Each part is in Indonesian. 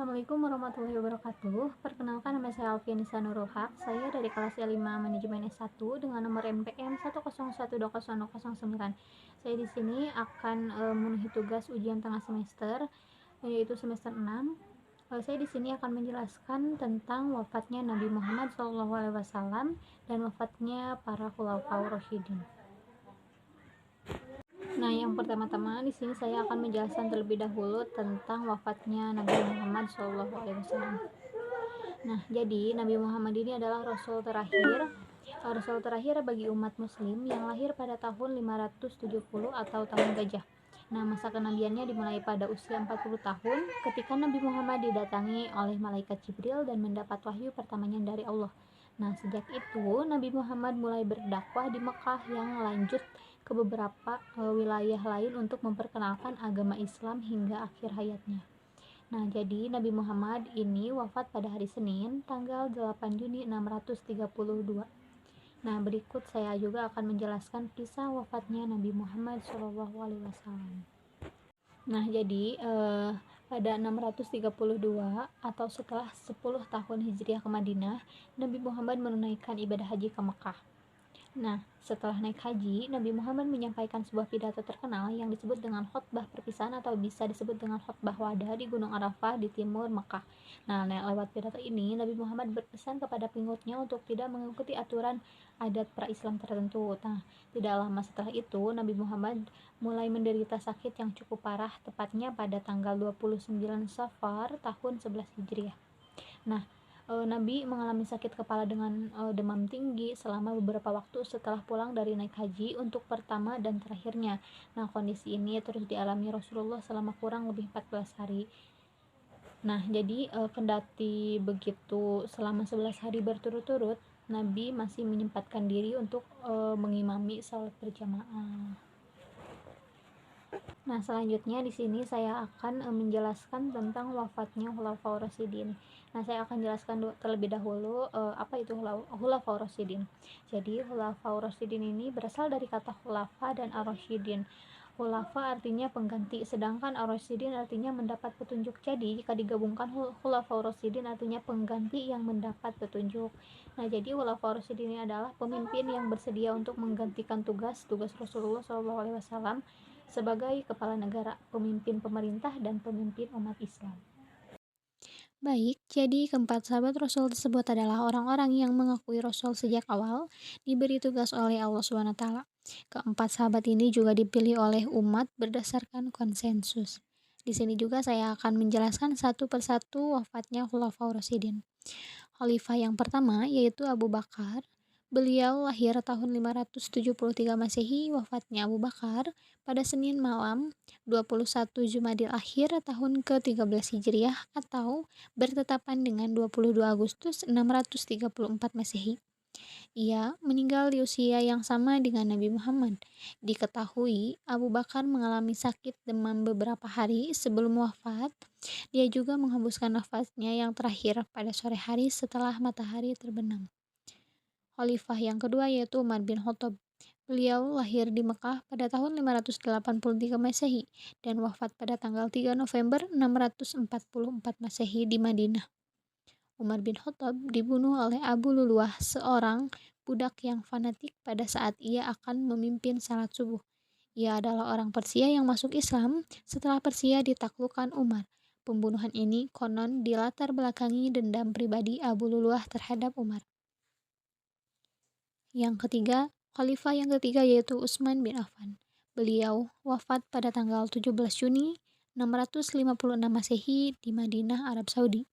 Assalamualaikum warahmatullahi wabarakatuh. Perkenalkan, nama saya Alfianisa Nurul Haq. Saya dari kelas L5 Manajemen S1 dengan nomor NPM 1012009. Saya di sini akan memenuhi tugas ujian tengah semester, yaitu semester 6. Saya di sini akan menjelaskan tentang wafatnya Nabi Muhammad SAW dan wafatnya para khulafaur rasyidin. Nah, yang pertama-tama di sini saya akan menjelaskan terlebih dahulu tentang wafatnya Nabi Muhammad SAW. Nah, jadi Nabi Muhammad ini adalah Rasul terakhir bagi umat Muslim yang lahir pada tahun 570 atau tahun gajah. Nah, masa kenabiannya dimulai pada usia 40 tahun ketika Nabi Muhammad didatangi oleh malaikat Jibril dan mendapat wahyu pertamanya dari Allah. Nah, sejak itu Nabi Muhammad mulai berdakwah di Mekah yang lanjut ke beberapa wilayah lain untuk memperkenalkan agama Islam hingga akhir hayatnya. Nah, jadi Nabi Muhammad ini wafat pada hari Senin, tanggal 8 Juni 632. Nah, berikut saya juga akan menjelaskan kisah wafatnya Nabi Muhammad SAW. Nah, jadi pada 632 atau setelah 10 tahun Hijriah ke Madinah, Nabi Muhammad menunaikan ibadah haji ke Mekah. Nah, setelah naik haji, Nabi Muhammad menyampaikan sebuah pidato terkenal yang disebut dengan khutbah perpisahan atau bisa disebut dengan khutbah wada di Gunung Arafah di timur Mekah. Nah, lewat pidato ini, Nabi Muhammad berpesan kepada pengikutnya untuk tidak mengikuti aturan adat pra-Islam tertentu. Nah, tidak lama setelah itu, Nabi Muhammad mulai menderita sakit yang cukup parah, tepatnya pada tanggal 29 Safar tahun 11 Hijriah. Nah, Nabi mengalami sakit kepala dengan demam tinggi selama beberapa waktu setelah pulang dari naik haji untuk pertama dan terakhirnya. Nah, kondisi ini terus dialami Rasulullah selama kurang lebih 14 hari. Nah, jadi kendati begitu selama 11 hari berturut-turut, Nabi masih menyempatkan diri untuk mengimami salat berjamaah. Nah, selanjutnya di sini saya akan menjelaskan tentang wafatnya Khulafaur Rasyidin. Nah, saya akan jelaskan terlebih dahulu apa itu Khulafaur Rasyidin. Jadi, Khulafaur Rasyidin ini berasal dari kata khulafa dan ar-rasyidin. Khulafa artinya pengganti, sedangkan ar-rasyidin artinya mendapat petunjuk. Jadi, jika digabungkan Khulafaur Rasyidin artinya pengganti yang mendapat petunjuk. Nah, jadi Khulafaur Rasyidin ini adalah pemimpin yang bersedia untuk menggantikan tugas Rasulullah SAW sebagai kepala negara, pemimpin pemerintah, dan pemimpin umat Islam. Baik, jadi keempat sahabat Rasul tersebut adalah orang-orang yang mengakui Rasul sejak awal, diberi tugas oleh Allah SWT. Keempat sahabat ini juga dipilih oleh umat berdasarkan konsensus. Di sini juga saya akan menjelaskan satu persatu wafatnya Khulafaur Rasyidin. Khalifah yang pertama yaitu Abu Bakar. Beliau lahir tahun 573 Masehi, wafatnya Abu Bakar pada Senin malam 21 Jumadil Akhir tahun ke-13 Hijriah atau bertetapan dengan 22 Agustus 634 Masehi. Ia meninggal di usia yang sama dengan Nabi Muhammad. Diketahui Abu Bakar mengalami sakit demam beberapa hari sebelum wafat. Dia juga menghembuskan nafasnya yang terakhir pada sore hari setelah matahari terbenam. Khalifah yang kedua yaitu Umar bin Khattab. Beliau lahir di Mekah pada tahun 583 Masehi dan wafat pada tanggal 3 November 644 Masehi di Madinah. Umar bin Khattab dibunuh oleh Abu Luluah, seorang budak yang fanatik pada saat ia akan memimpin salat subuh. Ia adalah orang Persia yang masuk Islam setelah Persia ditaklukkan Umar. Pembunuhan ini konon dilatar belakangi dendam pribadi Abu Luluah terhadap Umar. Yang ketiga, khalifah yang ketiga yaitu Utsman bin Affan. Beliau wafat pada tanggal 17 Juni 656 Masehi di Madinah, Arab Saudi.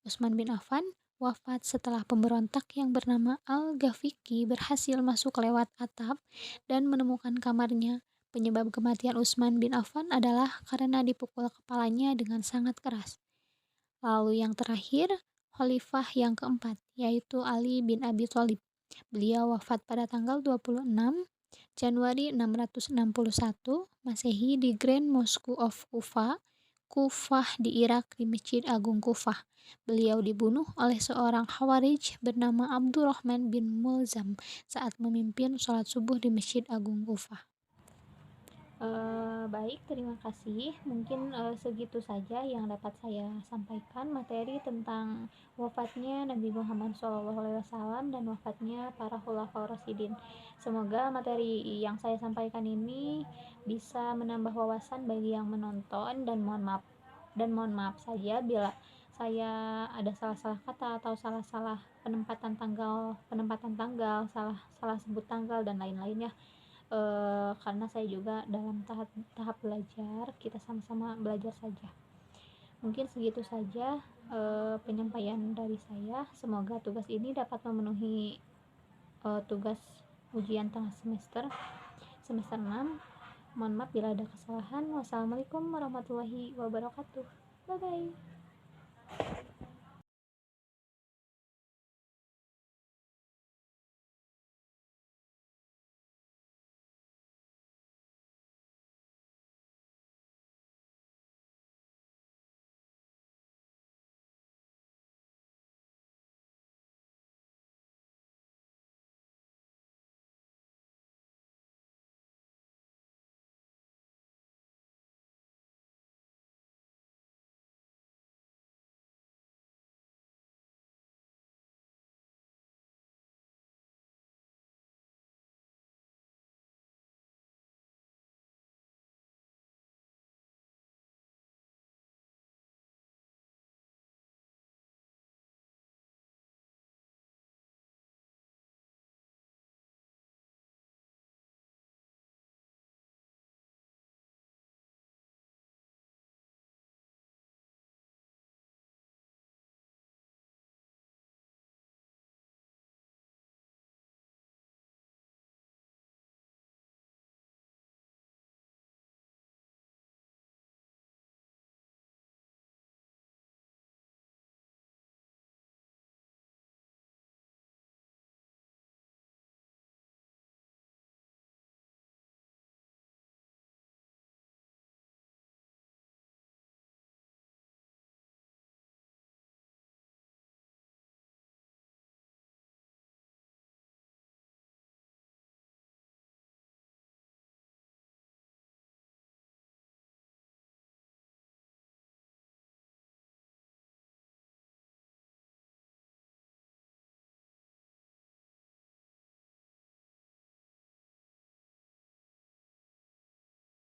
Utsman bin Affan wafat setelah pemberontak yang bernama Al-Ghafiqi berhasil masuk lewat atap dan menemukan kamarnya. Penyebab kematian Utsman bin Affan adalah karena dipukul kepalanya dengan sangat keras. Lalu yang terakhir, khalifah yang keempat, yaitu Ali bin Abi Thalib. Beliau wafat pada tanggal 26 Januari 661 Masehi di Grand Mosque of Kufah di Irak, di Masjid Agung Kufah. Beliau dibunuh oleh seorang Khawarij bernama Abdurrahman bin Mulzam saat memimpin sholat subuh di Masjid Agung Kufah. Baik, terima kasih. Mungkin segitu saja yang dapat saya sampaikan materi tentang wafatnya Nabi Muhammad SAW dan wafatnya para Khulafaur Rasyidin. Semoga materi yang saya sampaikan ini bisa menambah wawasan bagi yang menonton, dan mohon maaf saja bila saya ada salah-salah kata atau salah-salah penempatan tanggal, salah salah sebut tanggal dan lain-lainnya. Karena saya juga dalam tahap belajar, kita sama-sama belajar saja. Mungkin segitu saja penyampaian dari saya. Semoga tugas ini dapat memenuhi tugas ujian tengah semester 6. Mohon maaf bila ada kesalahan. Wassalamualaikum warahmatullahi wabarakatuh. Bye bye.